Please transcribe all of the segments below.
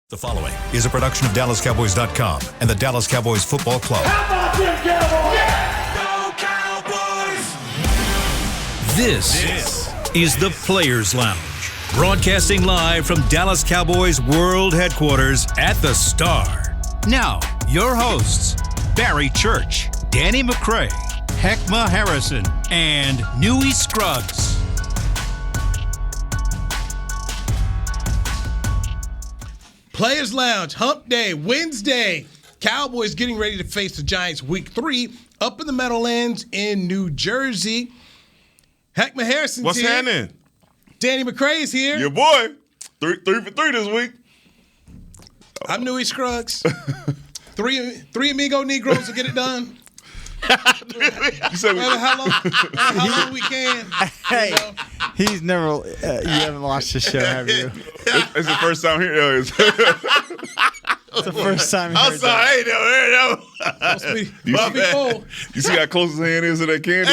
The following is a production of DallasCowboys.com and the Dallas Cowboys Football Club. How about them Cowboys? Yeah! Go Cowboys! This is the Players Lounge, broadcasting live from Dallas Cowboys World Headquarters at the Star. Now, your hosts, Barry Church, Danny McCray, Heckma Harrison, and Newy Scruggs. Players Lounge, Hump Day, Wednesday. Cowboys getting ready to face the Giants Week 3 up in the Meadowlands in New Jersey. Heckma Harrison's What's here. happening? Danny McCray is here. Your boy, three for three this week. I'm Newy Scruggs. three amigo Negroes to get it done. You said How long we can. Hey, You know? he's never. You haven't watched the show, have you? it's the first time here. It's the first time. I'm sorry, I ain't never heard that. Must be full. You see how close his hand is to that candy?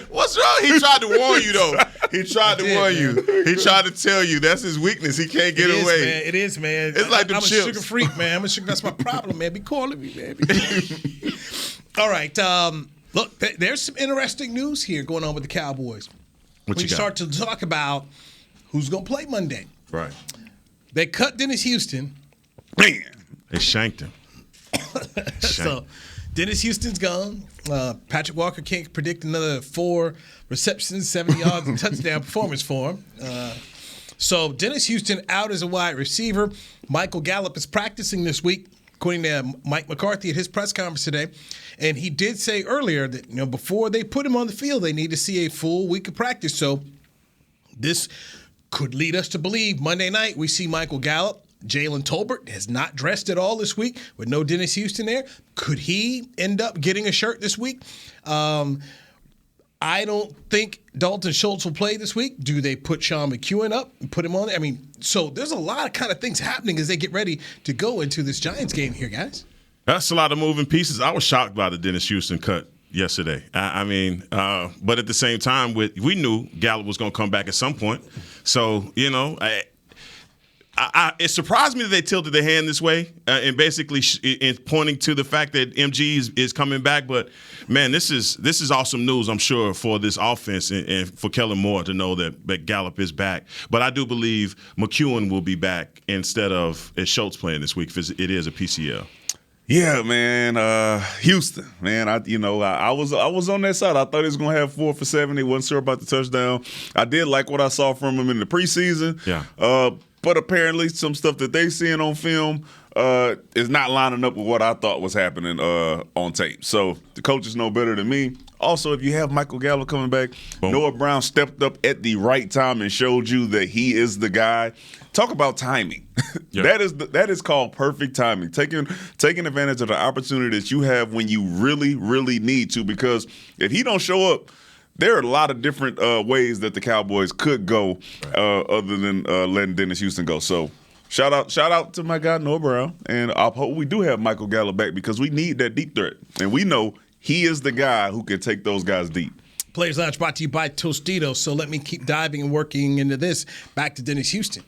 What's wrong? He tried to warn you, though. He tried to warn you. He tried to tell you that's his weakness. He can't get away. Man. It is, man. It's like them I'm chips. a sugar freak, man. That's my problem, man. Be calling me, man. All right. Look, there's some interesting news here going on with the Cowboys. What we you got? start to talk about who's going to play Monday. Right. They cut Dennis Houston. Man, they shanked him. So Dennis Houston's gone. Patrick Walker can't predict another 4 receptions, 70 yards, and touchdown performance for him. So Dennis Houston out as a wide receiver. Michael Gallup is practicing this week, according to Mike McCarthy at his press conference today. And he did say earlier that before they put him on the field, they need to see a full week of practice. So this could lead us to believe Monday night we see Michael Gallup. Jalen Tolbert has not dressed at all this week with no Dennis Houston there. Could he end up getting a shirt this week? I don't think Dalton Schultz will play this week. Do they put Sean McEwen up and put him on? I mean, so there's a lot of kind of things happening as they get ready to go into this Giants game here, guys. That's a lot of moving pieces. I was shocked by the Dennis Houston cut yesterday. But at the same time, we knew Gallup was going to come back at some point. So, it surprised me that they tilted their hand this way and basically pointing to the fact that MG is coming back. But, man, this is awesome news, I'm sure, for this offense and for Kellen Moore to know that Gallup is back. But I do believe McEwen will be back instead of Schultz playing this week because it is a PCL. Yeah, man. Houston, man. I was on that side. I thought he was gonna have 4 for 70. Wasn't sure about the touchdown. I did like what I saw from him in the preseason. Yeah. But apparently, some stuff that they seeing on film is not lining up with what I thought was happening on tape. So the coaches know better than me. Also, if you have Michael Gallup coming back, Boom. Noah Brown stepped up at the right time and showed you that he is the guy. Talk about timing. Yeah. That is called perfect timing. Taking advantage of the opportunity that you have when you really, really need to. Because if he don't show up, there are a lot of different ways that the Cowboys could go other than letting Dennis Houston go. So shout out to my guy Noah Brown, and I hope we do have Michael Gallup back because we need that deep threat, and we know he is the guy who can take those guys deep. Players Lounge brought to you by Tostitos. So let me keep diving and working into this. Back to Dennis Houston.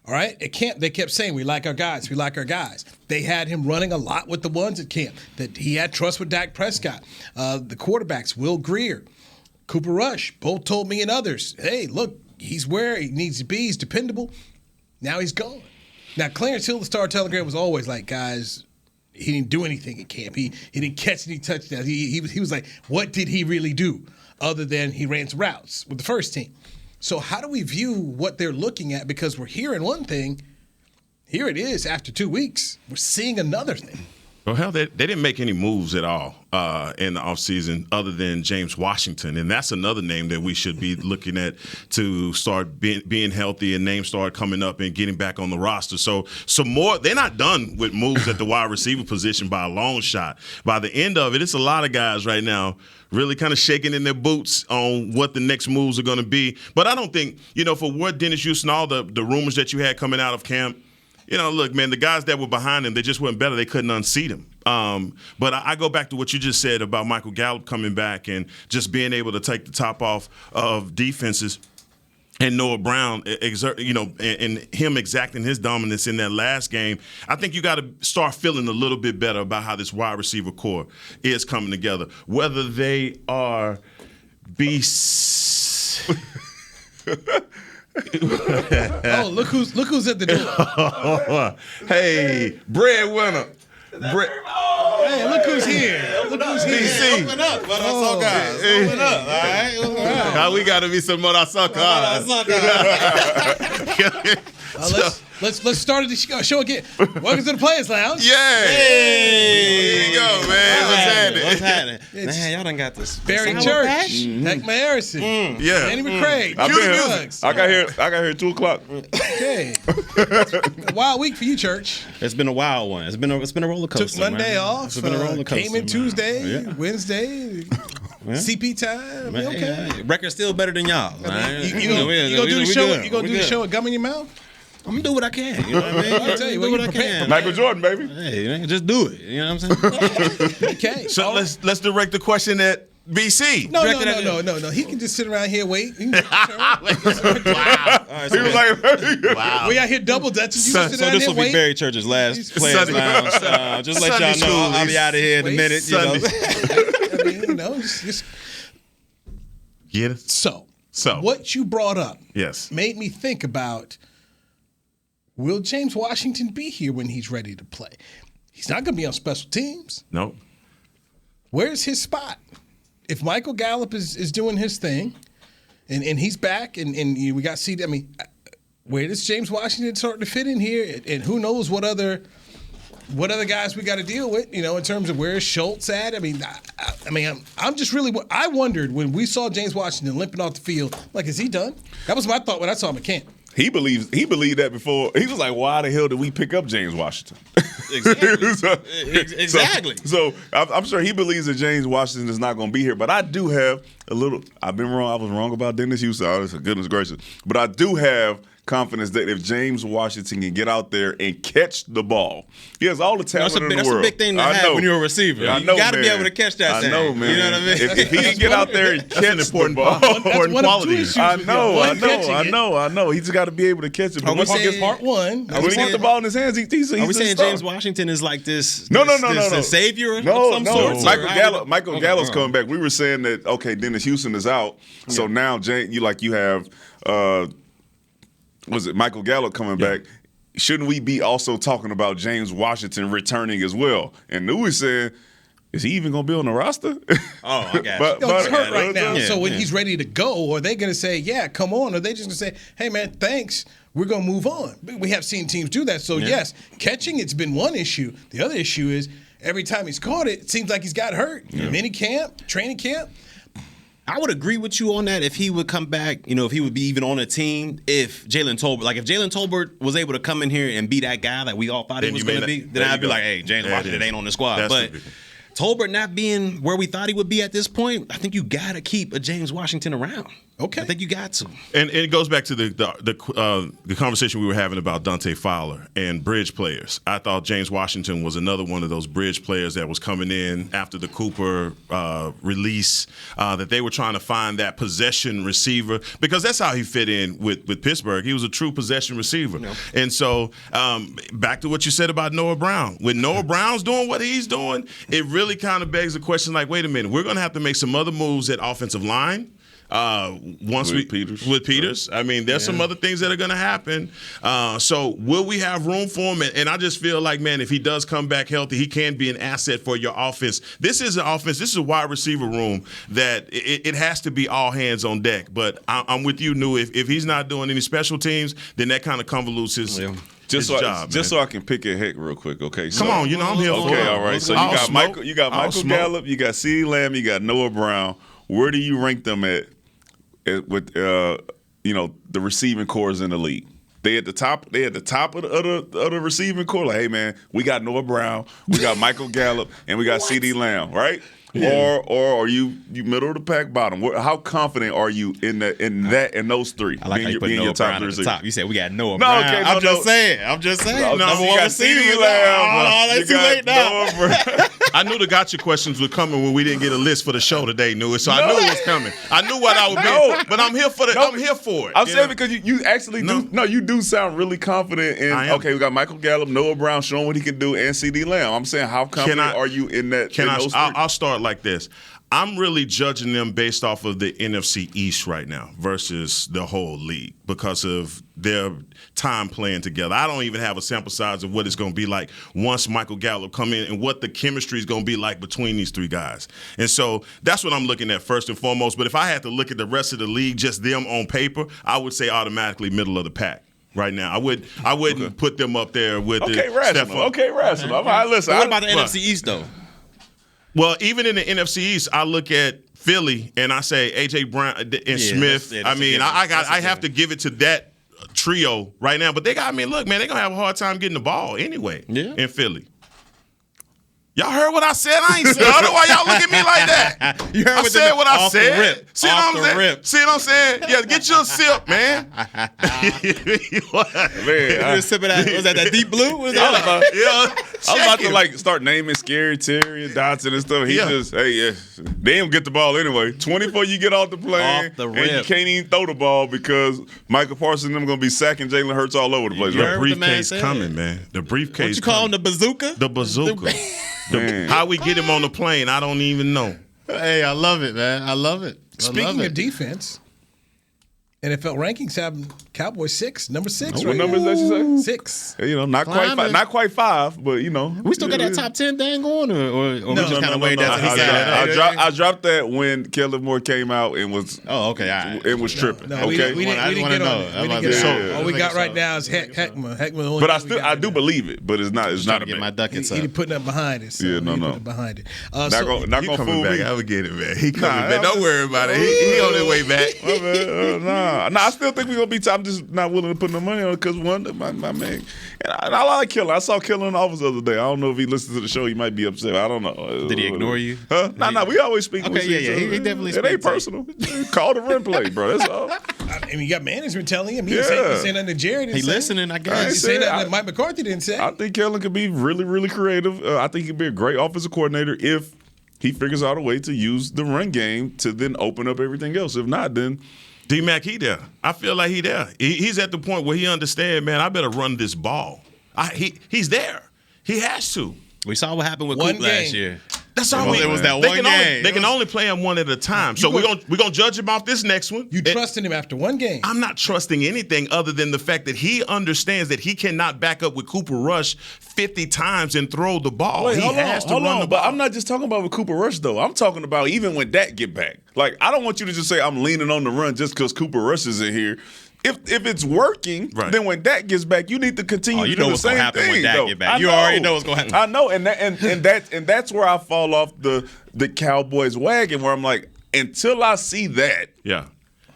All right, at camp, they kept saying, we like our guys, we like our guys. They had him running a lot with the ones at camp, that he had trust with Dak Prescott. The quarterbacks, Will Greer, Cooper Rush, both told me and others, hey, look, he's where he needs to be, he's dependable. Now he's gone. Now, Clarence Hill, the Star Telegram, was always like, guys, he didn't do anything at camp. He didn't catch any touchdowns. He was like, what did he really do other than he ran some routes with the first team? So how do we view what they're looking at? Because we're hearing one thing. Here it is after 2 weeks. We're seeing another thing. Well, hell, they didn't make any moves at all in the offseason other than James Washington. And that's another name that we should be looking at to start being healthy and names start coming up and getting back on the roster. So some more. They're not done with moves at the wide receiver position by a long shot. By the end of it, it's a lot of guys right now really kind of shaking in their boots on what the next moves are going to be. But I don't think, for what Dennis Houston, all the rumors that you had coming out of camp, look, man, the guys that were behind him, they just weren't better. They couldn't unseat him. But I go back to what you just said about Michael Gallup coming back and just being able to take the top off of defenses. and Noah Brown and him exacting his dominance in that last game, I think you got to start feeling a little bit better about how this wide receiver core is coming together. Whether they are Oh, look who's at the door. Hey, breadwinner. Hey, look who's here. Look who's here. DC. Open up, but I saw guys. Open up, all right? Now we got to be some more sucker. Let's start the show again. Welcome to the Players Lounge. Yeah. Hey. Here you go, man. What's happening? It's Man, y'all done got this. Barry Sour Church, patch? Heckma Harrison, Yeah. Danny McCray, I've Juice been here. Bugs. I got here at 2:00. Okay. A wild week for you, Church. It's been a wild one. It's been a roller coaster. Took Monday man. off. It's been a roller coaster. Came in man. Tuesday, Yeah. Wednesday. CP time. Man, Okay. yeah. Record's still better than y'all. Man. You gonna do the show? You gonna do the show with gum in your mouth? I'm gonna do what I can. You know what I mean? I'll tell you, do what what I you can. Michael Jordan, baby. Hey, man, just do it. You know what I'm saying? Okay. So let's direct the question at BC. No. He can just sit around here wait. He was He was like, we out here double dutching. You So- just sit So down this here will be wait. Barry Church's last Players Sunday- Lounge. Just let y'all Sunday know school I'll be is- out of here in a Wait, minute. You know? I mean, just Get it? so. So. What you brought up Yes. made me think about, will James Washington be here when he's ready to play? He's not going to be on special teams. No. Where's his spot? If Michael Gallup is doing his thing and he's back and we got CD, I mean, where does James Washington start to fit in here? And who knows what other guys we got to deal with, in terms of where is Schultz at? I mean, I'm just really, I wondered when we saw James Washington limping off the field, like, is he done? That was my thought when I saw him at camp. he believed that before. He was like, why the hell did we pick up James Washington? Exactly. So I'm sure he believes that James Washington is not going to be here. But I do have I've been wrong. I was wrong about Dennis Houston. Oh, goodness gracious. But I do have confidence that if James Washington can get out there and catch the ball, he has all the talent in the That's world. a big thing to I have know. when you're a receiver. I You know, got to be man. able to catch that thing. I know, man. You know what I mean? If he can get out there and catch important the ball, important one of two quality. issues. I know. One, I know. He's got to be able to catch it. But we once he saying- gets Part one. when he gets the ball in his hands, he's Are we a saying star. James Washington is like this? No. this savior No, of some no. sort? Michael Gallup's coming back. We were saying that Dennis Houston is out, so now you have was it Michael Gallup coming back? Shouldn't we be also talking about James Washington returning as well? And New is saying, is he even going to be on the roster? Oh, I got But- you. He's hurt right now. Yeah, So when yeah. he's ready to go, are they going to say, yeah, come on? Or are they just going to say, hey, man, thanks. We're going to move on. We have seen teams do that. So, yes, catching, it's been one issue. The other issue is every time he's caught it, it seems like he's got hurt. Mini camp, training camp. I would agree with you on that if he would come back, if he would be even on a team, if Jalen Tolbert was able to come in here and be that guy that we all thought he Then was you going may to be, not- then there I'd you be go. like, hey, Jalen There it Washington is. ain't on the squad. That's But the- Tolbert not being where we thought he would be at this point, I think you got to keep a James Washington around. Okay. I think you got to. And it goes back to the conversation we were having about Dante Fowler and bridge players. I thought James Washington was another one of those bridge players that was coming in after the Cooper release, that they were trying to find that possession receiver because that's how he fit in with Pittsburgh. He was a true possession receiver. Yeah. And so back to what you said about Noah Brown. When Noah Brown's doing what he's doing, it really kind of begs the question like, wait a minute, we're going to have to make some other moves at offensive line. With Peters. I mean, there's some other things that are going to happen. So will we have room for him? And I just feel like, man, if he does come back healthy, he can be an asset for your offense. This is an offense. This is a wide receiver room that it has to be all hands on deck. But I'm with you, New. If he's not doing any special teams, then that kind of convolutes his job. So I can pick a heck real quick, okay? Come on, I'm here for it. Okay, all right. So you got Michael Gallup, you got CeeDee Lamb, you got Noah Brown. Where do you rank them at with the receiving cores in the league? They at the top. They at the top of the receiving core. Like, hey man, we got Noah Brown, we got Michael Gallup, and we got CeeDee Lamb, right? or are you middle of the pack, bottom? How confident are you in those three? I like how you put Noah Brown at the top. You said we got Noah No, Brown. okay, I'm just saying. Number one receiver. Oh, that's too late now. I knew the gotcha questions were coming when we didn't get a list for the show today, Newy. So I knew it was coming. I knew what I would be. But I'm here for I'm here for it. I'm saying because you actually do. No, you do sound really confident in. Okay, we got Michael Gallup, Noah Brown showing what he can do, and CeeDee Lamb. I'm saying, how confident are you in that? I'll start like this. I'm really judging them based off of the NFC East right now versus the whole league because of their time playing together. I don't even have a sample size of what it's going to be like once Michael Gallup come in and what the chemistry is going to be like between these three guys. And so that's what I'm looking at first and foremost. But if I had to look at the rest of the league, just them on paper, I would say automatically middle of the pack. Right now, I wouldn't put them up there with rational. Okay, rational. All right, listen. What about the NFC East though? Well, even in the NFC East, I look at Philly and I say AJ Brown and Smith. I have to give it to that trio right now. But they're gonna have a hard time getting the ball anyway in Philly. Y'all heard what I said? I ain't said. I don't know why y'all look at me like that. You heard I said what I said. Rip. See what I'm saying? See what I'm saying? Yeah, get you a sip, man. Man, you just sipping that. Was that deep blue? Was that I'm about to start naming Scary Terry and Dotson and stuff. He just, they don't get the ball anyway. 24, you get off the plane, and you can't even throw the ball because Michael Parsons and them going to be sacking Jalen Hurts all over the place. The briefcase coming, man. The briefcase. What you call him, the bazooka? The bazooka. How we get him on the plane, I don't even know. Hey, I love it, man. I love it. Speaking of defense, NFL rankings have Cowboys number 6. What number is that you say? 6. Not quite 5, but we still got that top 10 thing going, or we just kind of wait that. I dropped that when Kellen Moore came out and was. Oh, okay, all right. It was tripping. No, we didn't get on it. All we got right now is Heckman. But I do believe it. But it's not. It's not a get my ducats up. He put that behind it. So behind it. Not gonna fool me. I would get it, man. He coming back. Don't worry about it. He on his way back. Nah, I still think we're gonna be top. I'm just not willing to put no money on it because my man. And I like Killer. I saw Killer in the office the other day. I don't know if he listens to the show. He might be upset. I don't know. Did he ignore you? Huh? Nah. We always speak. Okay, he definitely. It ain't personal. Call the run play, bro. That's all. I mean, you got management telling him. He didn't say nothing to Jared. He listening, I guess. He say nothing that Mike McCarthy didn't say. I think Kellen could be really, really creative. I think he could be a great offensive coordinator if he figures out a way to use the run game to then open up everything else. If not, then D-Mac, he there. I feel like he there. He's at the point where he understands, man, I better run this ball. He's there. He has to. We saw what happened with Coop last year. That's all it was. That one game. They can only play him one at a time. So we're gonna judge him off this next one. You trusting him after one game? I'm not trusting anything other than the fact that he understands that he cannot back up with Cooper Rush 50 times and throw the ball. He has to run the ball. But I'm not just talking about with Cooper Rush though. I'm talking about even when Dak get back. Like I don't want you to just say I'm leaning on the run just because Cooper Rush is in here. If it's working, then when Dak gets back, you need to continue to do the same thing. When Dak get back. You already know what's going to happen. I know, and that's where I fall off the Cowboys wagon, where I'm like, until I see that,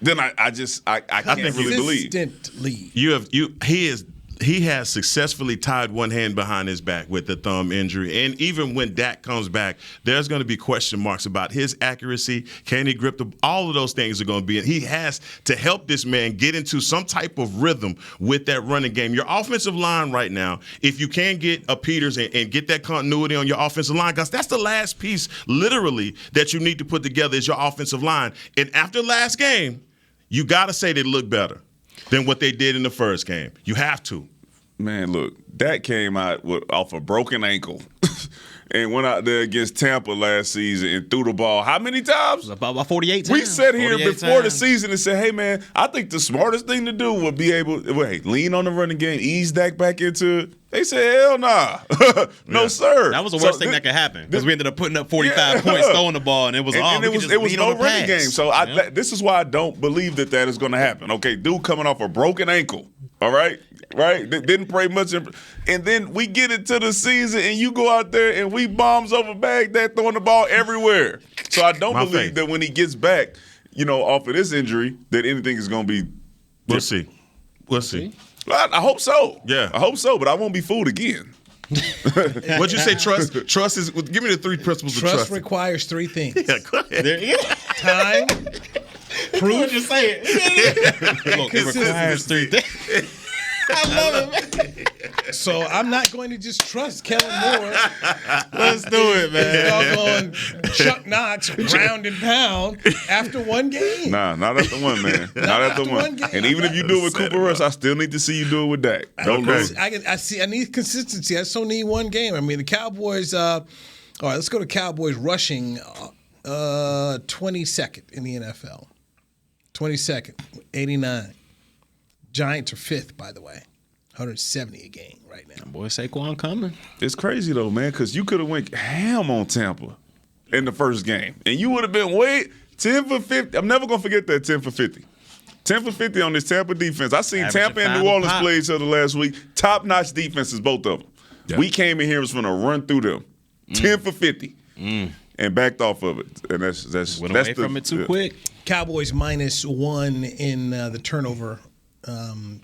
then I can't really believe. He has successfully tied one hand behind his back with the thumb injury. And even when Dak comes back, there's going to be question marks about his accuracy. Can he grip all of those things are going to be. And he has to help this man get into some type of rhythm with that running game. Your offensive line right now, if you can get a Peters and get that continuity on your offensive line, because that's the last piece literally that you need to put together is your offensive line. And after last game, you got to say they look better than what they did in the first game. You have to. Man, look, Dak came out off a broken ankle and went out there against Tampa last season and threw the ball how many times? About 48 times. We sat here before the season and said, hey, man, I think the smartest thing to do would be lean on the running game, ease Dak back into it. They said, hell nah. No, sir. That was the worst thing that could happen because we ended up putting up 45 points throwing the ball, and it was it was no running game. So this is why I don't believe that is going to happen. Okay, dude coming off a broken ankle, all right? Right? Didn't play much. And then we get into the season, and you go out there, and we bombs over Baghdad throwing the ball everywhere. So I don't believe that when he gets back, off of this injury, that anything is going to be different. We'll see. I hope so. Yeah. I hope so, but I won't be fooled again. What'd you say? Trust. Trust is. Give me the 3 principles of Trust trust. requires 3 things: Yeah, go ahead. time, proof, Just say it. Look, it requires 3 things. I love it, man. So I'm not going to just trust Kellen Moore. Let's do it, man. Doggone Chuck Knox ground and pound after one game. Nah, not after one, man. Not after one. game. And even if you do it with Set Cooper it Rush, I still need to see you do it with Dak. Don't lose. I need consistency. I just don't need one game. I mean, the Cowboys. All right, let's go to Cowboys rushing 22nd in the NFL. 22nd, 89. Giants are 5th, by the way. 170 a game right now. Boy, Saquon coming. It's crazy though, man, because you could have went ham on Tampa in the first game, and you would have been 10 for 50. I'm never gonna forget that 10 for 50. 10 for 50 on this Tampa defense. I seen Average Tampa and of New 5 Orleans pop. play each other last week. Top-notch defenses, both of them. Yeah. We came in here was gonna run through them. 10 for 50, and backed off of it. And that's Went that's away from it too quick. Cowboys -1 in the turnover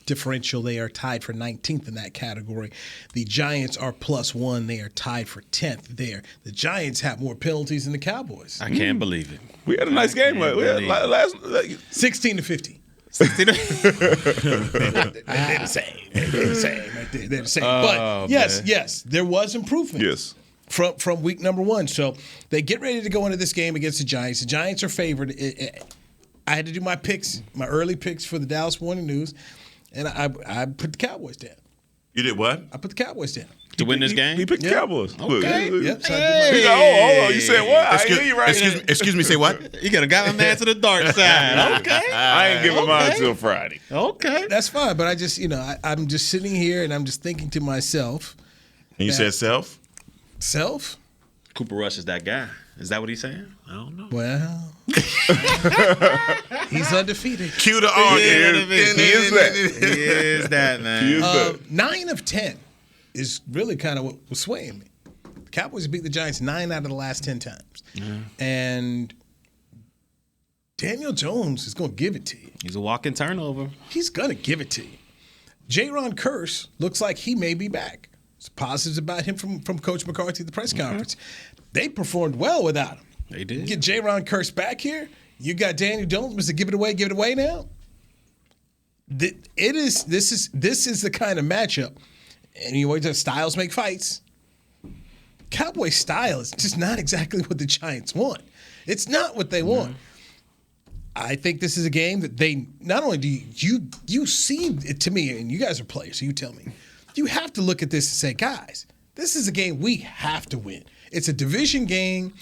differential. They are tied for 19th in that category. The Giants are +1. They are tied for 10th there. The Giants have more penalties than the Cowboys. I can't believe it. We had a nice game. can't We had believe last. 16-50. They're the same. They're the same. They're the same. But yes, there was improvement. Yes. From week number 1. So they get ready to go into this game against the Giants. The Giants are favored. I had to do my picks, my early picks for the Dallas Morning News, and I put the Cowboys down. You did what? I put the Cowboys down. To win this game? He picked the Cowboys. Okay. Look, Yep. So I He did got, hold on. You said what? I Excuse, hear you right excuse me. Say what? You could have got a man to the dark side. Okay. I ain't giving mine until Friday. Okay. That's fine, but I just, I'm just sitting here and I'm just thinking to myself, And you said self? self? Cooper Rush is that guy. Is that what he's saying? I don't know. Well, he's undefeated. Cue the R. He is that. He is that, man. He is that. 9 of 10 is really kind of what was swaying me. The Cowboys beat the Giants 9 out of the last 10 times. And Daniel Jones is going to give it to you. He's a walking turnover. He's going to give it to you. J-Ron Curse looks like he may be back. There's positives about him from Coach McCarthy at the press conference. They performed well without him. They did. Get J-Ron Curse back here. You got Daniel Jones, Mr. Give it away now. This is the kind of matchup, and you always have styles make fights. Cowboy style is just not exactly what the Giants want. It's not what they want. I think this is a game that they not only do you see it to me, and you guys are players, so you tell me. You have to look at this and say, guys, this is a game we have to win. It's a division game.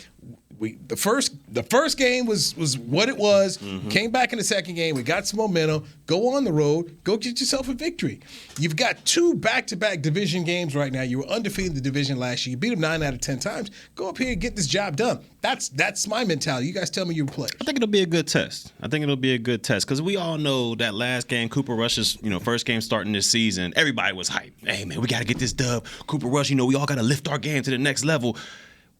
The first game was what it was. Came back in the second game. We got some momentum. Go on the road. Go get yourself a victory. You've got 2 back-to-back division games right now. You were undefeated in the division last year. You beat them 9 out of 10 times. Go up here and get this job done. That's my mentality. You guys tell me your players. I think it'll be a good test. Because we all know that last game, Cooper Rush's first game starting this season, everybody was hyped. Hey, man, we got to get this dub. Cooper Rush, we all got to lift our game to the next level.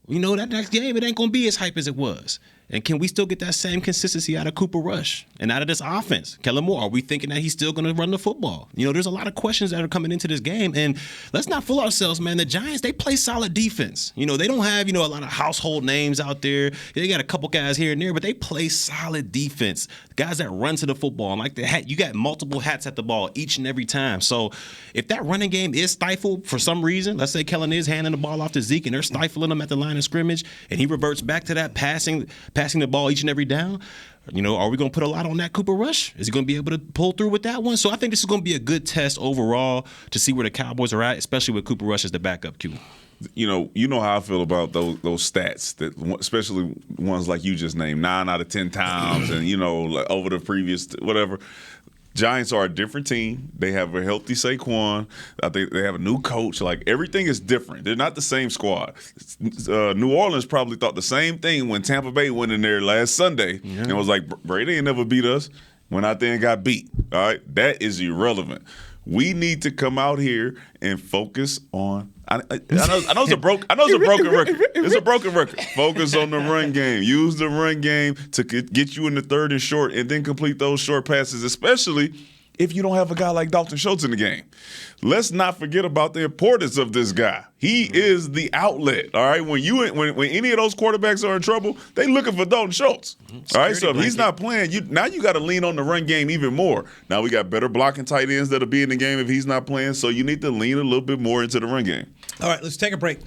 That next game, it ain't going to be as hype as it was. And can we still get that same consistency out of Cooper Rush and out of this offense? Kellen Moore, are we thinking that he's still going to run the football? There's a lot of questions that are coming into this game. And let's not fool ourselves, man. The Giants, they play solid defense. They don't have, a lot of household names out there. They got a couple guys here and there, but they play solid defense. Guys that run to the football. And like the hat, you got multiple hats at the ball each and every time. So if that running game is stifled for some reason, let's say Kellen is handing the ball off to Zeke and they're stifling him at the line of scrimmage, and he reverts back to that passing the ball each and every down, are we going to put a lot on that Cooper Rush? Is he going to be able to pull through with that one? So I think this is going to be a good test overall to see where the Cowboys are at, especially with Cooper Rush as the backup Q. You know how I feel about those stats, that especially ones like you just named, 9 out of 10 times, and like over the previous whatever. Giants are a different team. They have a healthy Saquon. I think they have a new coach. Like, everything is different. They're not the same squad. New Orleans probably thought the same thing when Tampa Bay went in there last Sunday and was like, Brady ain't never beat us. Went out there and got beat. All right? That is irrelevant. We need to come out here and focus on. I know it's a broken record. It's a broken record. Focus on the run game. Use the run game to get you in the third and short, and then complete those short passes, especially if you don't have a guy like Dalton Schultz in the game. Let's not forget about the importance of this guy. He is the outlet. All right, when any of those quarterbacks are in trouble, they looking for Dalton Schultz. All right, so if he's not playing, now you got to lean on the run game even more. Now we got better blocking tight ends that'll be in the game if he's not playing. So you need to lean a little bit more into the run game. All right, let's take a break.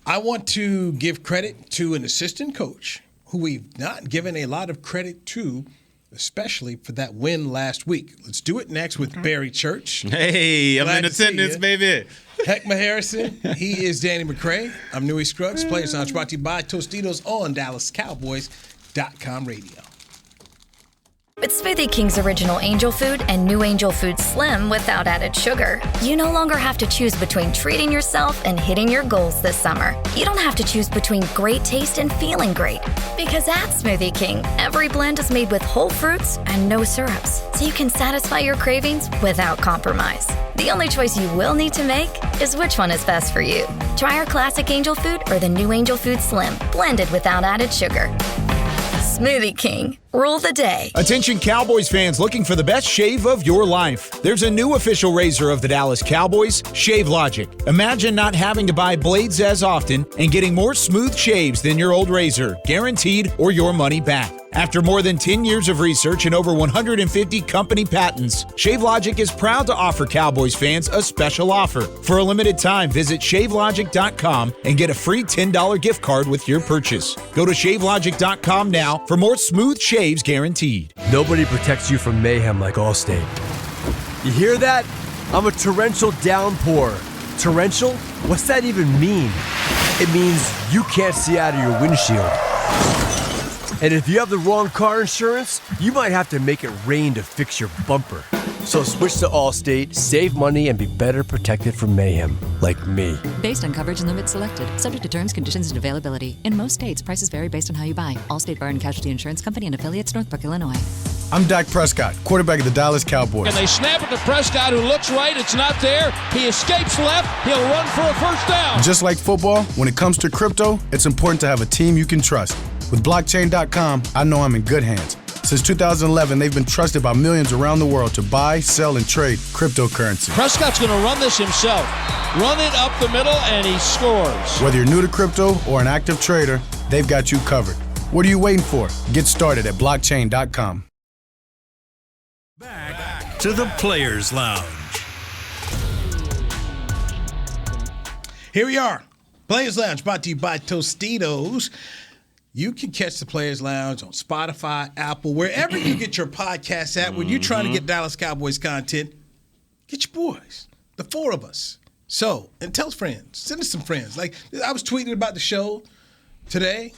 I want to give credit to an assistant coach who we've not given a lot of credit to, especially for that win last week. Let's do it next with Barry Church. Hey, I'm in attendance, baby. Heckma Harrison. He is Danny McCray. I'm Newey Scruggs. Players Lounge brought to you by Tostitos on DallasCowboys.com radio. With Smoothie King's original Angel Food and new Angel Food Slim without added sugar, you no longer have to choose between treating yourself and hitting your goals this summer. You don't have to choose between great taste and feeling great. Because at Smoothie King, every blend is made with whole fruits and no syrups, so you can satisfy your cravings without compromise. The only choice you will need to make is which one is best for you. Try our classic Angel Food or the new Angel Food Slim, blended without added sugar. Smoothie King. Rule the day. Attention Cowboys fans looking for the best shave of your life. There's a new official razor of the Dallas Cowboys, Shave Logic. Imagine not having to buy blades as often and getting more smooth shaves than your old razor, guaranteed or your money back. After more than 10 years of research and over 150 company patents, Shave Logic is proud to offer Cowboys fans a special offer. For a limited time, visit shavelogic.com and get a free $10 gift card with your purchase. Go to shavelogic.com now for more smooth shaves guaranteed. Nobody protects you from mayhem like Allstate. You hear that? I'm a torrential downpour. Torrential? What's that even mean? It means you can't see out of your windshield. And if you have the wrong car insurance, you might have to make it rain to fix your bumper. So switch to Allstate, save money, and be better protected from mayhem, like me. Based on coverage and limits selected, subject to terms, conditions, and availability. In most states, prices vary based on how you buy. Allstate Bar and Casualty Insurance Company and affiliates, Northbrook, Illinois. I'm Dak Prescott, quarterback of the Dallas Cowboys. And they snap it to Prescott, who looks right. It's not there. He escapes left. He'll run for a first down. Just like football, when it comes to crypto, it's important to have a team you can trust. With blockchain.com, I know I'm in good hands. Since 2011, they've been trusted by millions around the world to buy, sell, and trade cryptocurrency. Prescott's going to run this himself. Run it up the middle, and he scores. Whether you're new to crypto or an active trader, they've got you covered. What are you waiting for? Get started at blockchain.com. Back to the Players Lounge. Here we are. Players Lounge brought to you by Tostitos. You can catch the Players Lounge on Spotify, Apple, wherever you get your podcasts at. When you're trying to get Dallas Cowboys content, get your boys, the four of us. So, and tell friends. Send us some friends. Like, I was tweeting about the show today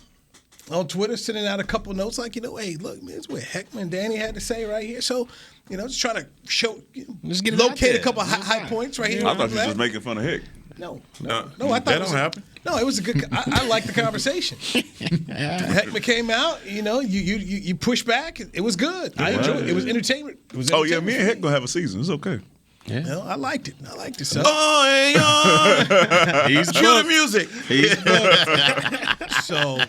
on Twitter, sending out a couple notes like, hey, look, man, it's what Heckma and Danny had to say right here. So, just trying to show, locate a couple high points right here. I thought you were just making fun of Heck. No, I thought that don't happen. No, it was a good. I liked the conversation. Heckma came out. You pushed back. It was good. I enjoyed it. It was entertainment. Me and Heck gonna have a season. It's okay. Yeah, I liked it. So. He's cue the music. So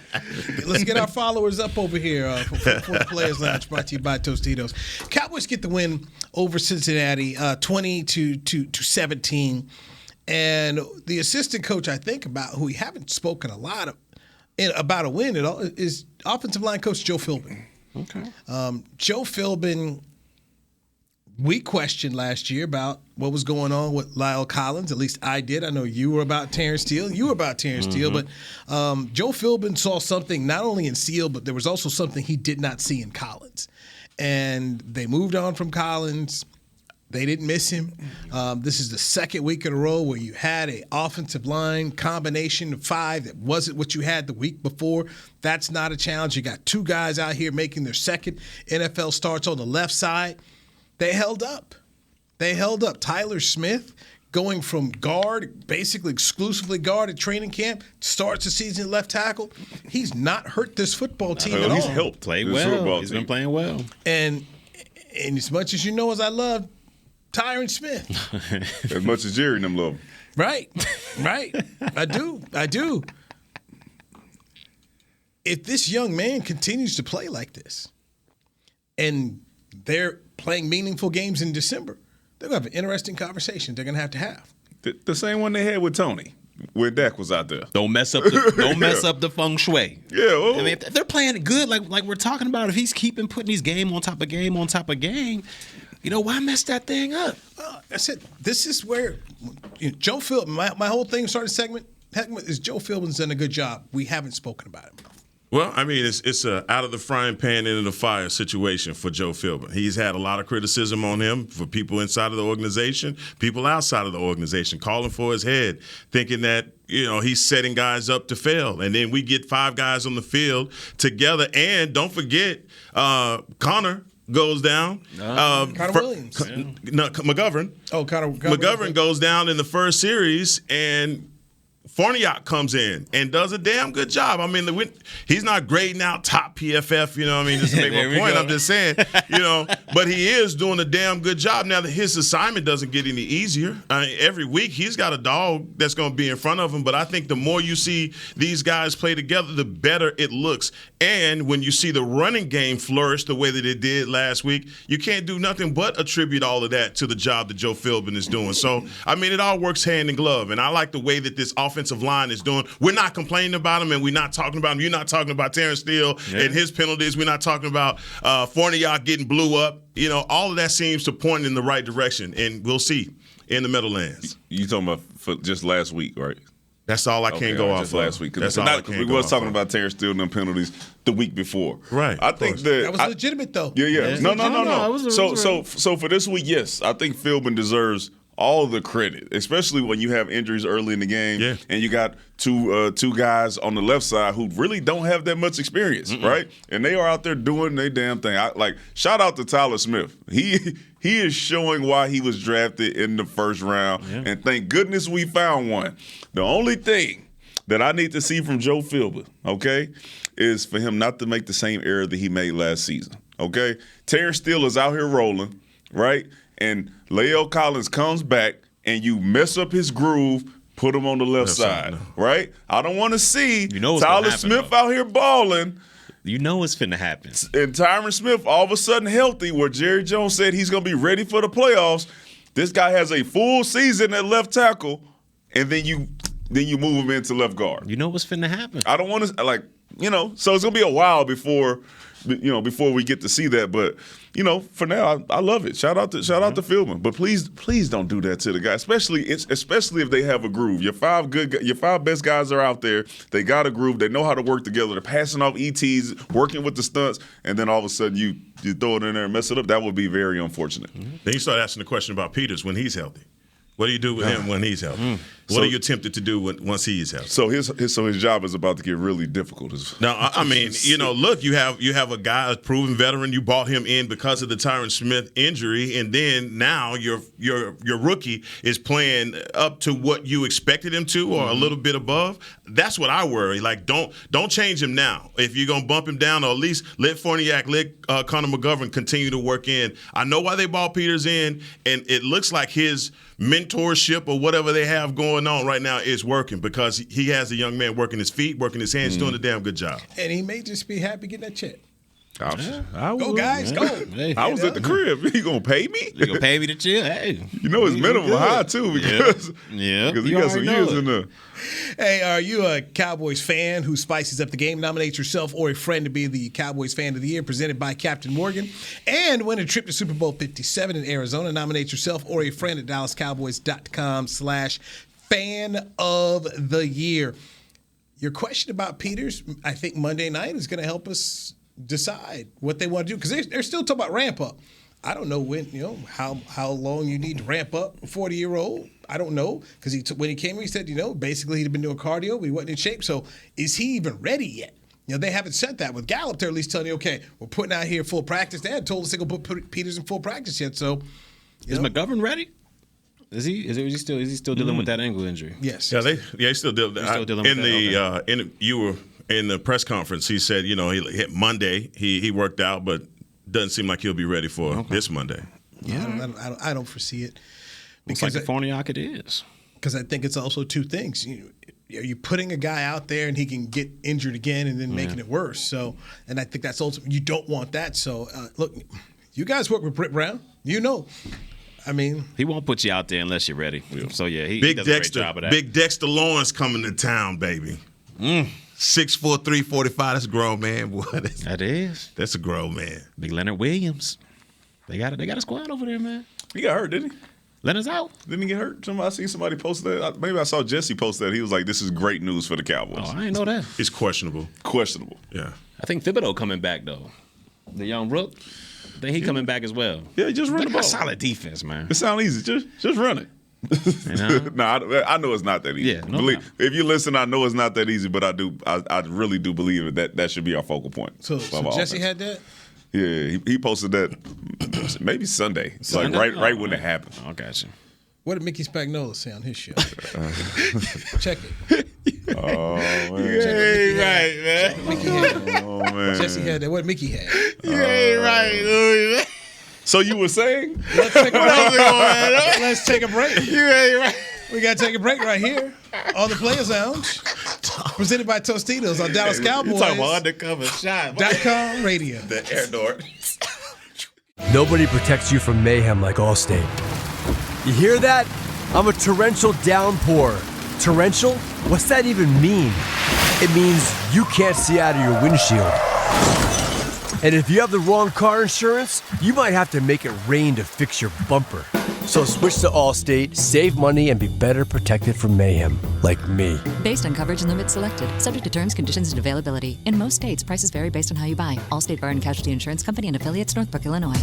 let's get our followers up over here for the Players Lounge, brought to you by Tostitos. Cowboys get the win over Cincinnati, 20-17. And the assistant coach, I think, about who we haven't spoken a lot about a win at all, is offensive line coach Joe Philbin. Okay. Joe Philbin, we questioned last year about what was going on with Lyle Collins. At least I did. I know you were about Terrence Steele. You were about Terrence Steele. But Joe Philbin saw something not only in Steele, but there was also something he did not see in Collins. And they moved on from Collins. They didn't miss him. This is the second week in a row where you had an offensive line combination of five that wasn't what you had the week before. That's not a challenge. You got two guys out here making their second NFL starts on the left side. They held up. Tyler Smith going from guard, basically exclusively guard at training camp, starts the season at left tackle. He's not hurt this football team at all. He's helped play well. He's been playing well. And as much as as I love Tyron Smith. As much as Jerry and them love him. Right. I do. If this young man continues to play like this, and they're playing meaningful games in December, they're going to have an interesting conversation they're going to have. The same one they had with Tony when Dak was out there. Don't mess up the feng shui. Yeah, well, I mean, if they're playing good, like we're talking about, if he's keeping putting these game on top of game on top of game, why mess that thing up? I said this is where Joe Philbin. My whole thing started segment is Joe Philbin's done a good job. We haven't spoken about him. Well, I mean, it's a out of the frying pan into the fire situation for Joe Philbin. He's had a lot of criticism on him for people inside of the organization, people outside of the organization, calling for his head, thinking that he's setting guys up to fail. And then we get 5 guys on the field together, and don't forget, Connor goes down. Connor Williams. McGovern. Oh, Connor McGovern goes down in the first series, and Forniak comes in and does a damn good job. I mean, he's not grading out top PFF, just to make my point. I'm just saying, but he is doing a damn good job. Now, his assignment doesn't get any easier. Every week, he's got a dog that's going to be in front of him, but I think the more you see these guys play together, the better it looks. And when you see the running game flourish the way that it did last week, you can't do nothing but attribute all of that to the job that Joe Philbin is doing. So, I mean, it all works hand in glove, and I like the way that this offensive line is doing. We're not complaining about him, and we're not talking about him. You're not talking about Terrence Steele and his penalties. We're not talking about Forniak getting blew up. All of that seems to point in the right direction, and we'll see in the Meadowlands. You talking about for just last week, right? That's all I can go off just of. Last week. That's all I can we go was off talking of. about Terrence Steele and them penalties the week before. Right. I think that was legitimate, though. Yeah. No. It was So for this week, yes, I think Philbin deserves all the credit, especially when you have injuries early in the game, and you got two guys on the left side who really don't have that much experience, right? And they are out there doing their damn thing. Shout out to Tyler Smith. He is showing why he was drafted in the first round, and thank goodness we found one. The only thing that I need to see from Joe Philbin, okay, is for him not to make the same error that he made last season, okay? Terrence Steele is out here rolling, right? And Lael Collins comes back, and you mess up his groove, put him on the left side, right? I don't want to see Tyler Smith out here balling. You know what's finna happen. And Tyron Smith all of a sudden healthy, where Jerry Jones said he's going to be ready for the playoffs. This guy has a full season at left tackle, and then you move him into left guard. You know what's finna happen. I don't want to so it's going to be a while before we get to see that, but for now, I love it. Shout out to Philbin, but please don't do that to the guy, especially if they have a groove. Your 5 best guys are out there. They got a groove. They know how to work together. They're passing off ETs, working with the stunts, and then all of a sudden you throw it in there and mess it up. That would be very unfortunate. Then you start asking the question about Peters when he's healthy. What do you do with him when he's healthy? What are you tempted to do once he is healthy? So his job is about to get really difficult. No, I mean, look, you have a guy, a proven veteran. You bought him in because of the Tyron Smith injury, and then now your rookie is playing up to what you expected him to, or a little bit above. That's what I worry. Like, don't change him now. If you're gonna bump him down, or at least let Forniak, let Connor McGovern continue to work in. I know why they bought Peters in, and it looks like his mentorship or whatever they have going on right now is working, because he has a young man working his feet, working his hands, doing a damn good job. And he may just be happy getting that check. Go, guys, go. Hey, I was at the crib. You gonna pay me? You gonna pay me to chill? Hey, it's minimum high too, because he got some years in there. Hey, are you a Cowboys fan who spices up the game? Nominate yourself or a friend to be the Cowboys Fan of the Year, presented by Captain Morgan, and win a trip to Super Bowl 57 in Arizona. Nominate yourself or a friend at DallasCowboys.com/fan of the year. Your question about Peters, I think Monday night is going to help us decide what they want to do, because they're still talking about ramp up. I don't know when, how long you need to ramp up a 40-year-old. I don't know, because when he came here, he said, basically he'd been doing cardio, but he wasn't in shape. So is he even ready yet? They haven't said that with Gallup. They're at least telling you, okay, we're putting out here full practice. They hadn't told us they're going to put Peters in full practice yet. So is McGovern ready? Is he still dealing with that ankle injury? Yes. Yeah, he's still dealing with that. You were in the press conference. He said, he hit Monday. He worked out, but doesn't seem like he'll be ready for this Monday. Yeah, I don't foresee it. Looks like the Forniak it is. Because I think it's also two things. You're putting a guy out there and he can get injured again and then making it worse. So, and I think that's ultimately, you don't want that. So, look, You guys work with Britt Brown. You know. I mean, he won't put you out there unless you're ready. So yeah, he Big does Dexter, a great job of that. Big Dexter Lawrence coming to town, baby. 6'4", 345. That's a grown man, boy. That is. That's a grown man. Big Leonard Williams. They got a squad over there, man. He got hurt, didn't he? Leonard's out. Didn't he get hurt? I seen somebody post that. Maybe I saw Jesse post that. He was like, "This is great news for the Cowboys." Oh, I didn't know that. It's questionable. Questionable. Yeah. I think Thibodeau coming back though. The young rook. I think he coming back as well. Yeah, just run the ball. Solid defense, man. It sounds easy. Just run it. You know? I know it's not that easy. Yeah, no doubt. If you listen, I know it's not that easy, but I really do believe that should be our focal point. So Jesse had that? Yeah, he posted that maybe Sunday. It's like right when it happened. I got you. What did Mickey Spagnola say on his show? Check it. Oh, man. You ain't right, man. Oh, man. Jesse had that. What Mickey had? You ain't right, Louis. So you were saying? Let's take a break. Let's take a break. You ain't right. We got to take a break right here on the Players Lounge. Presented by Tostitos on Dallas Cowboys. You talking about undercover shot. .com radio. The air door. Nobody protects you from mayhem like Allstate. You hear that? I'm a torrential downpour. Torrential? What's that even mean? It means you can't see out of your windshield. And if you have the wrong car insurance, you might have to make it rain to fix your bumper. So switch to Allstate, save money, and be better protected from mayhem, like me. Based on coverage and limits selected, subject to terms, conditions, and availability. In most states, prices vary based on how you buy. Allstate Bar and Casualty Insurance Company and affiliates, Northbrook, Illinois.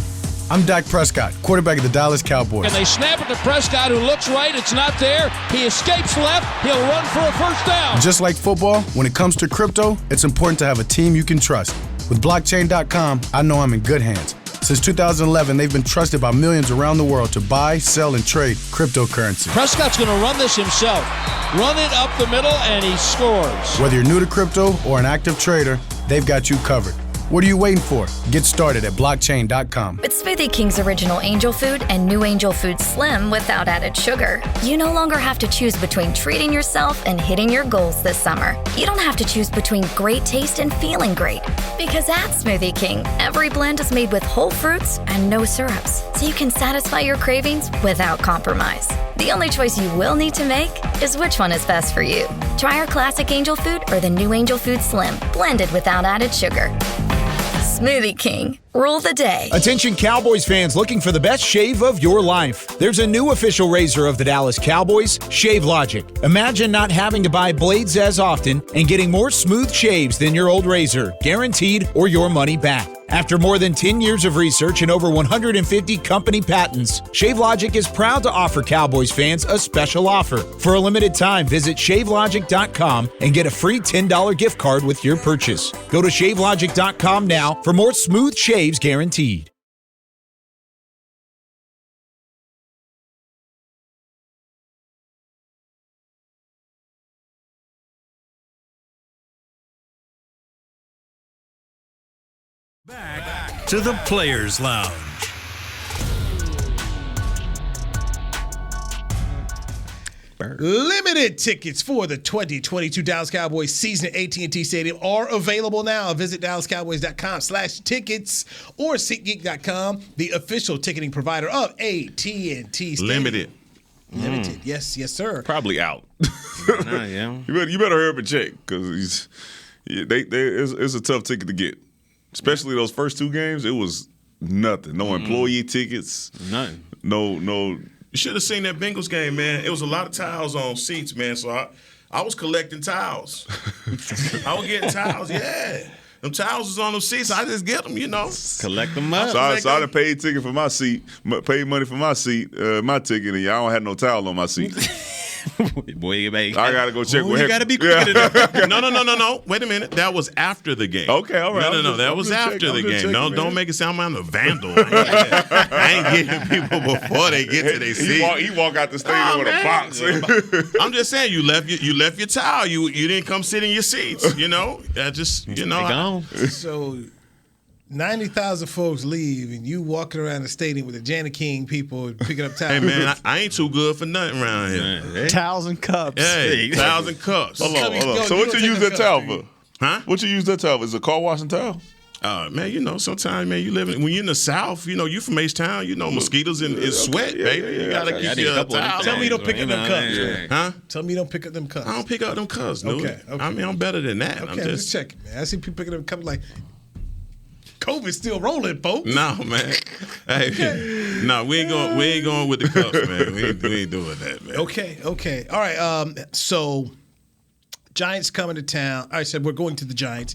I'm Dak Prescott, quarterback of the Dallas Cowboys. And they snap it to Prescott, who looks right. It's not there. He escapes left. He'll run for a first down. Just like football, when it comes to crypto, it's important to have a team you can trust. With blockchain.com, I know I'm in good hands. Since 2011, they've been trusted by millions around the world to buy, sell, and trade cryptocurrency. Prescott's going to run this himself. Run it up the middle, and he scores. Whether you're new to crypto or an active trader, they've got you covered. What are you waiting for? Get started at blockchain.com. With Smoothie King's original angel food and new angel food slim without added sugar, you no longer have to choose between treating yourself and hitting your goals this summer. You don't have to choose between great taste and feeling great. Because at Smoothie King, every blend is made with whole fruits and no syrups, so you can satisfy your cravings without compromise. The only choice you will need to make is which one is best for you. Try our classic angel food or the new angel food slim, blended without added sugar. Smoothie King. Rule the day. Attention Cowboys fans looking for the best shave of your life. There's a new official razor of the Dallas Cowboys, Shave Logic. Imagine not having to buy blades as often and getting more smooth shaves than your old razor, guaranteed or your money back. After more than 10 years of research and over 150 company patents, Shave Logic is proud to offer Cowboys fans a special offer. For a limited time, visit shavelogic.com and get a free $10 gift card with your purchase. Go to shavelogic.com now for more smooth shaves guaranteed. Back to the Players Lounge. Limited tickets for the 2022 Dallas Cowboys season at AT&T Stadium are available now. Visit DallasCowboys.com/tickets or SeatGeek.com, the official ticketing provider of AT&T Stadium. Limited. Limited. Yes, sir. Probably out. Yeah. You better hurry up and check because it's a tough ticket to get. Especially those first two games, it was nothing. No employee tickets. Nothing. No. You should have seen that Bengals game, man. It was a lot of towels on seats, man. So I was collecting towels. I was getting towels, yeah. Them towels was on them seats. I just get them, Collect them up. So I done paid ticket for my seat, paid money for my seat, my ticket, and I don't have no towel on my seat. Boy, I gotta go check. You gotta be quick. No. Wait a minute. That was after the game. Okay, all right. No. That was after the game. Don't make it sound like I'm a vandal. I ain't getting people before they get to their seat. He walk out the stadium with a box. I'm just saying, you left your towel. You didn't come sit in your seats. Gone. So 90,000 folks leave, and you walking around the stadium with the Janet King people picking up towels. Hey, man, I ain't too good for nothing around here. Hey. Towels and cups. Hey, towels and cups. Hold on. So what you use that towel for? Huh? What you use that towel for? Is it a car washing towel? Man, you know, sometimes, man, when you're in the South, you know, you from H-Town, you know, mosquitoes and sweat, baby. You got to keep your towel. Tell me you don't pick up them cups. Huh? Tell me you don't pick up them cups. I don't pick up them cups, dude. Okay. I mean, I'm better than that. Okay, I'm just checking, man. I see people picking up cups like, COVID's still rolling, folks. No, man. Hey, no, we ain't going with the cups, man. We ain't doing that, man. Okay. All right. So Giants coming to town. I said we're going to the Giants.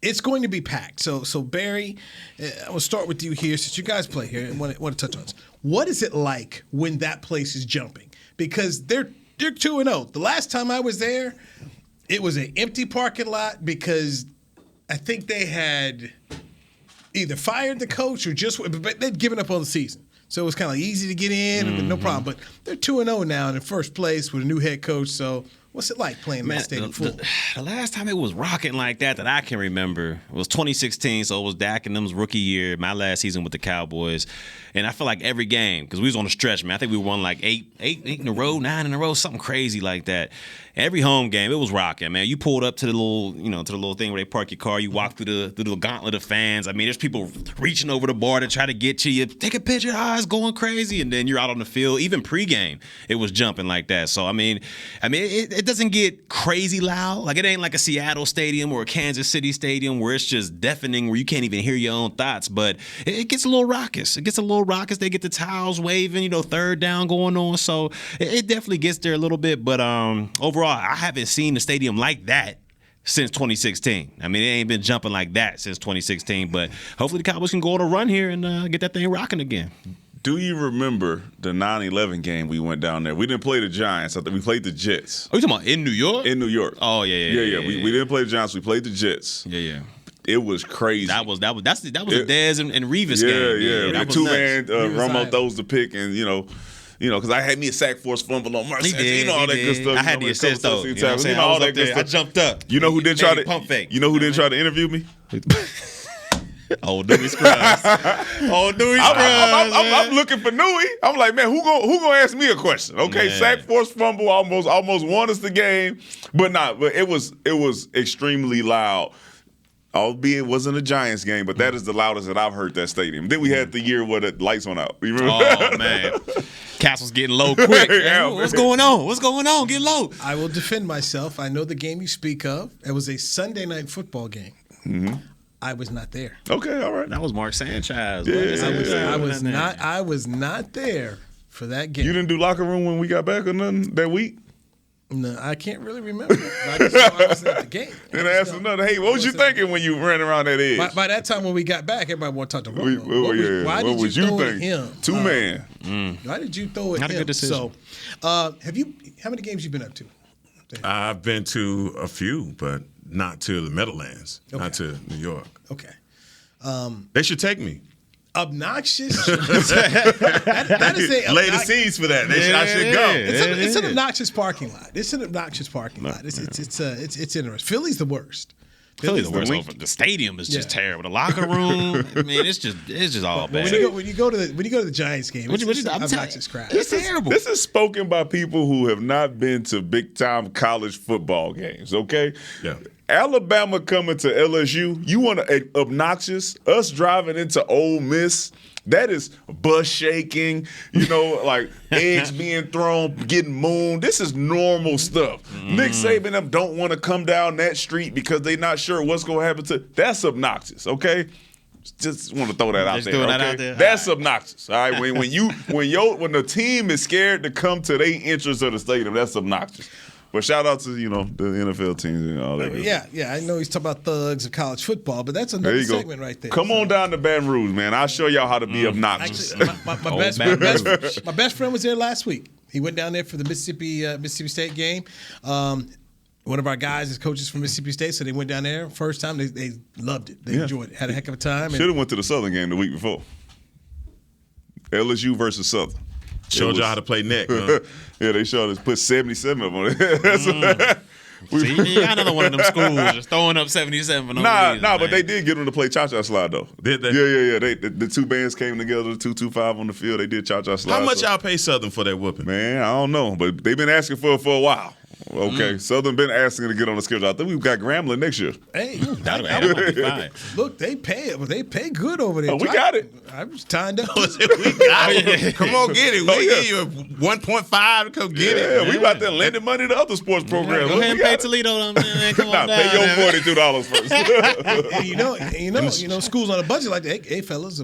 It's going to be packed. So Barry, I will start with you here since you guys play here and want to touch on this. What is it like when that place is jumping? Because they're 2-0. The last time I was there, it was an empty parking lot because I think they had either fired the coach or but they'd given up on the season. So it was kind of easy to get in, but no problem. But they're 2-0 now in first place with a new head coach. So what's it like playing that stadium full? The last time it was rocking like that I can remember was 2016. So it was Dak and them's rookie year, my last season with the Cowboys. And I feel like every game, because we was on the stretch, man. I think we won like eight in a row, 9 in a row, something crazy like that. Every home game, it was rocking, man. You pulled up to the little thing where they park your car. You walk through the gauntlet of fans. I mean, there's people reaching over the bar to try to get to you. Take a picture. It's going crazy. And then you're out on the field. Even pregame, it was jumping like that. So, I mean, it doesn't get crazy loud. Like, it ain't like a Seattle stadium or a Kansas City stadium where it's just deafening, where you can't even hear your own thoughts. But it gets a little raucous. They get the towels waving, third down going on. So it definitely gets there a little bit. But overall, I haven't seen the stadium like that since 2016. I mean, it ain't been jumping like that since 2016. But hopefully the Cowboys can go on a run here and get that thing rocking again. Do you remember the 9/11 game we went down there? We didn't play the Giants. I think we played the Jets. Oh, you talking about in New York? In New York. Oh, yeah. We didn't play the Giants. We played the Jets. Yeah. It was crazy. That was a Dez and Revis game. Yeah. That Two-man, Romo throws the pick, and because I had me a sack force fumble on Mercer. All that good stuff. I had the assist though. You know what I'm saying? All that good stuff. I jumped up. You know who didn't try to pump fake? You know who didn't try to interview me? Old Dewey Scruggs. I'm looking for Newey. I'm like, man, who gonna ask me a question? Okay, sack force fumble almost won us the game, but it was extremely loud. Albeit it wasn't a Giants game, but that is the loudest that I've heard that stadium. Then we had the year where the lights went out. You remember? Oh, man. Castle's getting low quick. What's going on? Get low. I will defend myself. I know the game you speak of. It was a Sunday night football game. Mm-hmm. I was not there. Okay, all right. That was Mark Sanchez. I was not there for that game. You didn't do locker room when we got back or nothing that week? No, I can't really remember. I just know I wasn't at the game. Then I asked another, hey, what was you thinking when you ran around that edge? By that time when we got back, everybody wanted to talk to Romo. Why did you throw it him? Two-man. Why did you throw it Not him? a good decision. So, how many games you been up to? I've been to a few, but not to the Meadowlands, not to New York. Okay. They should take me. Obnoxious. that is a lay the seeds for that. I should go. It's an obnoxious parking lot. It's interesting. Philly's the worst. Philly's the worst. The stadium is just terrible. The locker room, I mean, it's just all bad. When you go to the Giants game, it's obnoxious crap. It's terrible. This is spoken by people who have not been to big time college football games. Okay. Yeah. Alabama coming to LSU, you want to obnoxious? Us driving into Ole Miss, that is bus shaking, like eggs being thrown, getting mooned. This is normal stuff. Nick Saban them don't want to come down that street because they're not sure what's going to happen to. That's obnoxious, okay? Just want to throw that out there. That out there. That's obnoxious. All right, when the team is scared to come to the entrance of the stadium, that's obnoxious. But shout out to the NFL teams and all that. Yeah. I know he's talking about thugs of college football, but that's another segment right there. Come on down to Baton Rouge, man. I'll show y'all how to be obnoxious. Actually, my best friend was there last week. He went down there for the Mississippi State game. One of our guys is coaches from Mississippi State, so they went down there first time. They loved it. They enjoyed it. Had a heck of a time. Should have went to the Southern game the week before. LSU versus Southern. Showed y'all how to play neck. Huh? Yeah, they showed us put 77 of them on it. See, you got another one of them schools just throwing up 77 on but they did get them to play cha-cha slide, though. Did they? Yeah. The two bands came together, 2-2-5 on the field. They did cha-cha slide. How much y'all pay Southern for that whooping? Man, I don't know, but they've been asking for it for a while. Okay, Southern been asking to get on the schedule. I think we've got Grambling next year. Hey, That might be fine. look, they pay good over there. Oh, we got it. I was timed up. We got it. Come on, get it. We give you 1.5 to come get it. Yeah, we about to lending money to other sports programs. Go ahead and pay Toledo, man. Come on down. Pay your $42 first. And you know, schools on a budget like that. Hey, fellas,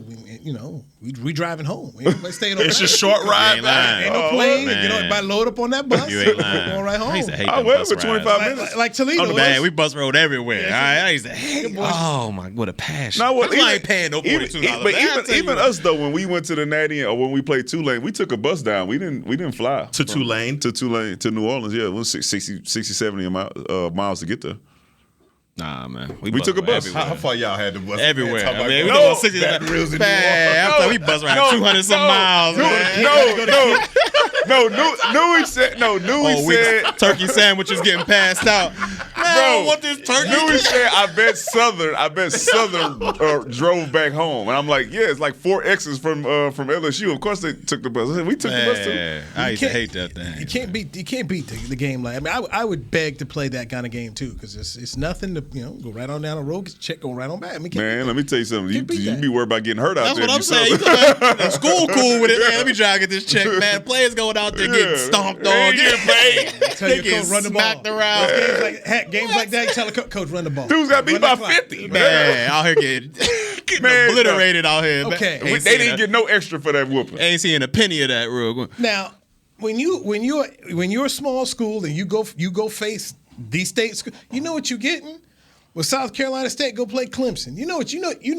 we driving home. Everybody staying over. It's a short ride back. Ain't no plane. Everybody load up on that bus. You ain't lying. Going right home. I used to hate I them went bus for rides. 25 minutes. Like Toledo. Man, we bus rode everywhere. Yeah, I used to hate. Oh my, what a passion! No, well, I ain't paying no $42. But even us though, when we went to the Natty or when we played Tulane, we took a bus down. We didn't fly To Tulane? to New Orleans. Yeah, it was 60, 70 miles to get there. Nah, man, We took a bus. How far y'all had to bus? everywhere. Man, I mean, we No, go 60. Baton Rouge in New Man, Orleans. we bus ride 200 some miles. Newey said. Turkey sandwiches getting passed out. Man, I don't want this turkey. Newey said, I bet Southern drove back home. And I'm like, yeah, it's like 4 X's from LSU. Of course they took the bus. I said, we took the bus too. I used to hate that thing. You can't beat the game like. I mean, I would beg to play that kind of game too because it's nothing to go right on down the road, go right on back. I mean, Man, let me tell you something. You beat that. be worried about getting hurt out That's there. what I'm saying. You come back, school cool with it, man. Let me try to get this check, man. Players going out there getting stomped on, getting paid. Tell your coach run the ball. Smacked around. Games like that, you tell the coach run the ball. Dudes got beat by 50. Man, out here getting obliterated out here. Okay. They didn't get no extra for that whooping. Ain't seeing a penny of that real. Now, when you're a small school and you go face these state schools, you know what you're getting. With South Carolina State, go play Clemson. You know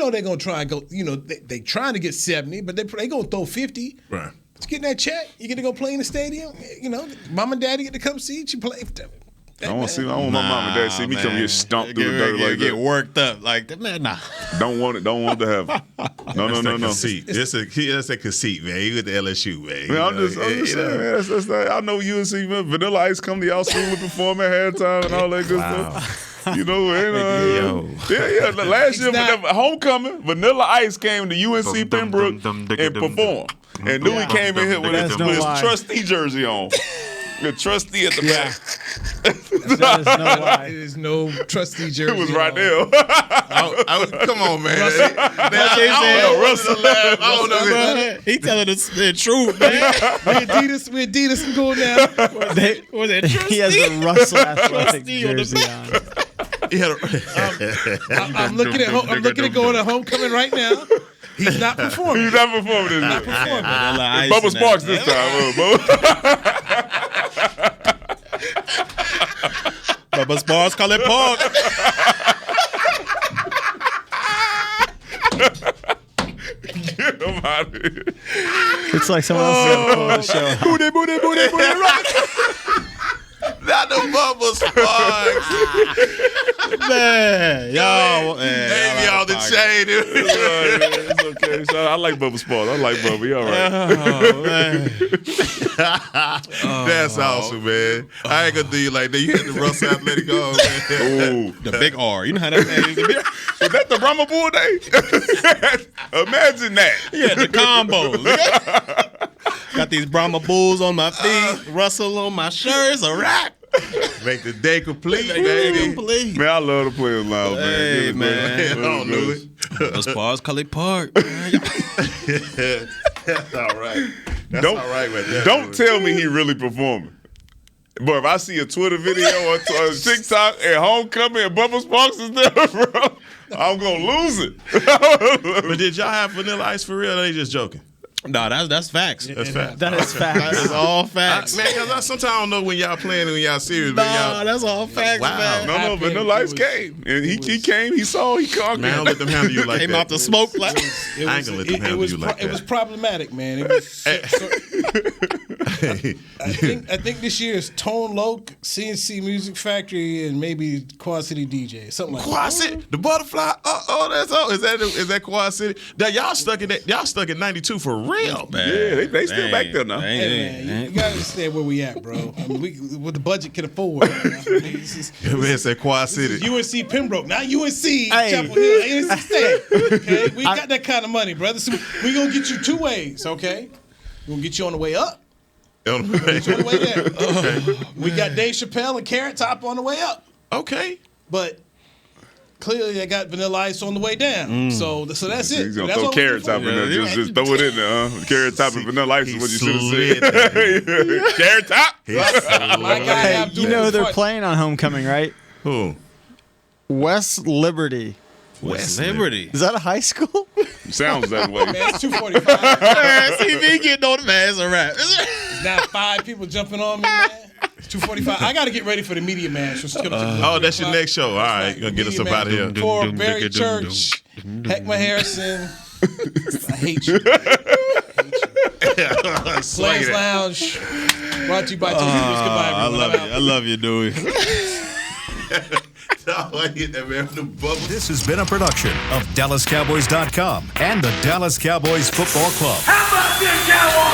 they're gonna try and go. They trying to get 70, but they gonna throw 50. Right. Just getting that check. You get to go play in the stadium. Mom and daddy get to come see you play. I want my mom and dad see me come get stomped through the dirt like get that. worked up like that. Man, nah. Don't want to have it. No. Conceit. That's a conceit, man. You with the LSU, man. Man, I'm just saying, man. That's I know UNC, man. Vanilla Ice come to y'all school and perform at halftime and all that good stuff. Yeah. Last year, for homecoming, Vanilla Ice came to UNC Pembroke and performed. And Newey came in here with his trustee jersey on. The trustee at the back. There's no trustee jersey. It was right there. Come on, man. Russell laugh. I don't know. He telling us the truth, man. We Adidas can go now. Was it trustee? He has a Russell Athletic jersey on. I'm looking at going to homecoming right now. He's not performing. He's not performing this time. Bubba Sparks this time. Bubba Sparks, call it Park. Get him out of here. It's like someone else is going to pull the show out. Booty, rock. Not the Bubba Sparks. Man, y'all. Maybe y'all the chain. It's okay. So I like Bubba Sparks. I like Bubba. He all right. That's awesome, man. I ain't gonna do you like that. You had the Russell Athletic on, man. Ooh, the big R. You know how that man used to be? Is that the Brahma Bull Day? Imagine that. Yeah, the combos. Got these Brahma Bulls on my feet, Russell on my shirt. It's a wrap. Make the day complete, baby. Man, I love the Players Lounge, man. Hey, man. I don't know it. As far as Cully Park. That's all right. That's all right with that. Don't tell me he really performing. But if I see a Twitter video or TikTok at homecoming and Bubba Sparks is there, bro, I'm going to lose it. But did y'all have Vanilla Ice for real or they just joking? No, that's facts. That's facts. That is facts. That's all facts. Man, because sometimes I don't know when y'all playing and when y'all serious. No, that's all facts, wow. man. No, Vanilla Ice came. And he came, he saw, he conquered. Man, don't let them handle you like Came that. out the smoke like I ain't gonna let them handle you like that. It was problematic, man. It was I think this year is Tone Loc, CNC Music Factory, and maybe Quad City DJ, something like that. Quad City, the butterfly. That's all. Is that Quad City? That y'all stuck in that. Y'all stuck in '92 for real, man. Yeah, they still back there now. Hey, man, you gotta understand where we at, bro. I mean, what the budget can afford. Man, said Quad City. UNC Pembroke, not UNC Chapel Hill, UNC State. Okay, we got that kind of money, brother. So we gonna get you two ways. Okay, we gonna get you on the way up. On the way. It's on the way there. We got Dave Chappelle and Carrot Top on the way up. Okay. But clearly they got Vanilla Ice on the way down. So that's it. He's gonna That's throw what we're Carrot Top in there. looking for. Just throw it in there. Carrot Top and Vanilla Ice is what you should have said. Carrot Top. My guy Hey, Abdul you know was they're right. playing on Homecoming, right? Who? West Liberty. West Liberty. Is that a high school? Sounds that way. Man, it's 2:45. See me getting on the man. It's a wrap. Now 5 people jumping on me, man. It's 2:45. I got to get ready for the media man. So Oh, that's your next show. All right, you're going to get us up out of here. For Barry Church, Heckma Harrison. I hate you. Players Lounge. Brought to you by Tostitos. Goodbye, everyone. I love you, Dewey. I hit that man from the bubble. This has been a production of DallasCowboys.com and the Dallas Cowboys Football Club. How about this, Cowboys?